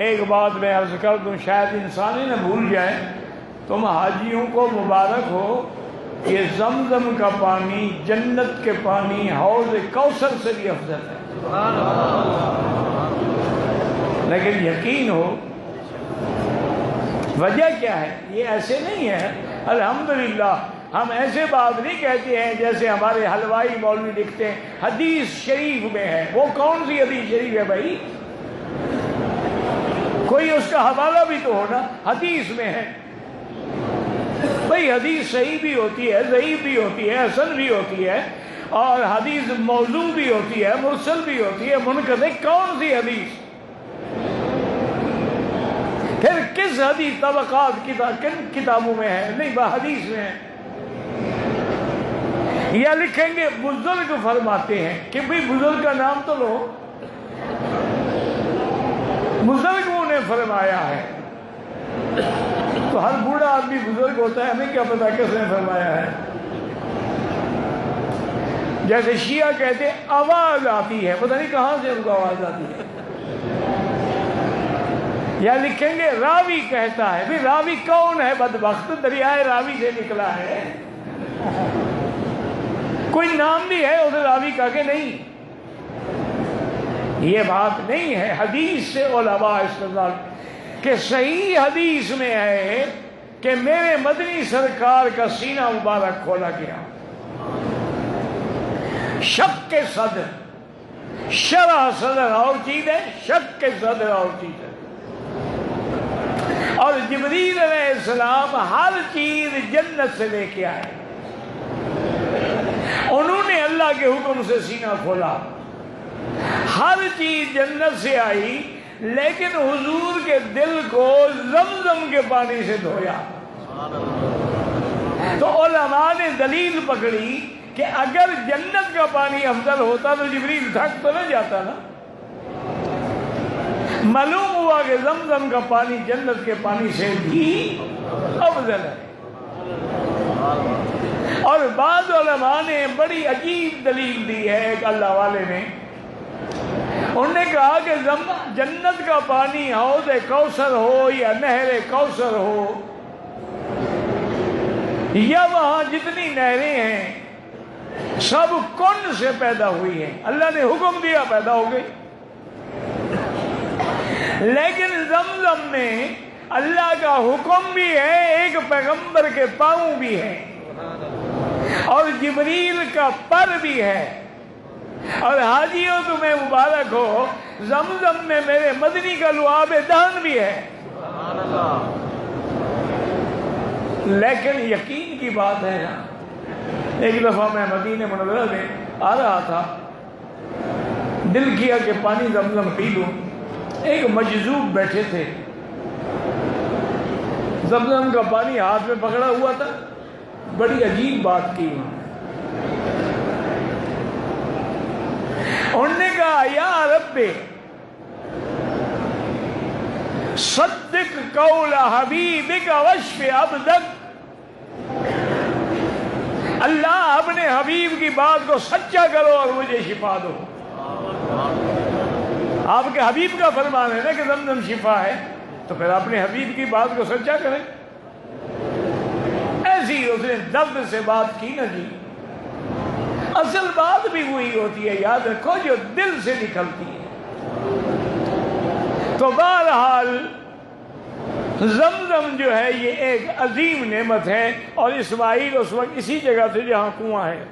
ایک بات میں عرض کر دوں، شاید انسان ہی نہ بھول جائے، تم حاجیوں کو مبارک ہو، یہ زمزم کا پانی جنت کے پانی حوض کوثر سے بھی افضل ہے۔ لیکن یقین ہو وجہ کیا ہے؟ یہ ایسے نہیں ہے الحمدللہ، ہم ایسے بات نہیں کہتے ہیں جیسے ہمارے حلوائی مولوی لکھتے ہیں حدیث شریف میں ہے۔ وہ کون سی حدیث شریف ہے بھائی؟ کوئی اس کا حوالہ بھی تو ہونا، حدیث میں ہے بھائی۔ حدیث صحیح بھی ہوتی ہے، ضعیف بھی ہوتی ہے، حسن بھی ہوتی ہے، اور حدیث موضوع بھی ہوتی ہے، مرسل بھی ہوتی ہے، منقطع۔ کون سی حدیث؟ پھر کس حدیث طبقات کن کتابوں میں ہے؟ نہیں، حدیث میں ہے۔ یا لکھیں گے بزرگ فرماتے ہیں کہ بھئی بزرگ کا نام تو لو، بزرگوں نے فرمایا ہے۔ تو ہر بوڑھا آدمی بزرگ ہوتا ہے؟ ہمیں کیا پتا کس نے فرمایا ہے؟ جیسے شیعہ کہتے ہیں آواز آتی ہے، پتہ نہیں کہاں سے ان کو آواز آتی ہے۔ یا لکھیں گے راوی کہتا ہے، بھی راوی کون ہے؟ بدبخت دریائے راوی سے نکلا ہے، کوئی نام بھی ہے اس راوی کا کہ نہیں؟ یہ بات نہیں ہے۔ حدیث سے علماء استدلال کہ صحیح حدیث میں ہے کہ میرے مدنی سرکار کا سینہ مبارک کھولا گیا، شق کے صدر، شرح صدر اور چیز ہے، شق کے صدر اور چیز ہے۔ اور جبریل علیہ السلام ہر چیز جنت سے لے کے آئے، انہوں نے اللہ کے حکم سے سینہ کھولا، ہر چیز جنت سے آئی، لیکن حضور کے دل کو زمزم کے پانی سے دھویا۔ تو علماء نے دلیل پکڑی کہ اگر جنت کا پانی افضل ہوتا تو جبریل تھک تو نہ جاتا نا۔ معلوم ہوا کہ زمزم کا پانی جنت کے پانی سے بھی افضل ہے۔ اور بعض علماء نے بڑی عجیب دلیل دی ہے، ایک اللہ والے نے، انہوں نے کہا کہ جنت کا پانی حوض کوثر ہو یا نہر کوثر ہو یا وہاں جتنی نہریں ہیں سب کن سے پیدا ہوئی ہیں، اللہ نے حکم دیا پیدا ہو گئی۔ لیکن زمزم میں اللہ کا حکم بھی ہے، ایک پیغمبر کے پاؤں بھی ہیں، اور جبریل کا پر بھی ہے۔ اور حاجیوں تمہیں مبارک ہو، زمزم میں میرے مدنی کا لعاب دہن بھی ہے۔ لیکن یقین کی بات ہے نا، ایک دفعہ میں مدینہ منورہ میں آ رہا تھا، دل کیا کہ پانی زمزم پی لوں۔ ایک مجذوب بیٹھے تھے، زمزم کا پانی ہاتھ میں پکڑا ہوا تھا، بڑی عجیب بات کی انہوں نے کہا یا رب صدق قول حبیبک واشف عبدک، اللہ اپنے حبیب کی بات کو سچا کرو اور مجھے شفا دو۔ آپ کے حبیب کا فرمان ہے نا کہ زمزم شفا ہے، تو پھر اپنے حبیب کی بات کو سچا کریں۔ ایسی اس نے درد سے بات کی نہ کی، اصل بات بھی وہی ہوتی ہے، یاد رکھو، جو دل سے نکلتی ہے۔ تو بہرحال زمزم جو ہے یہ ایک عظیم نعمت ہے، اور اسماعیل اس وقت اسی جگہ تھے جہاں کنواں ہے۔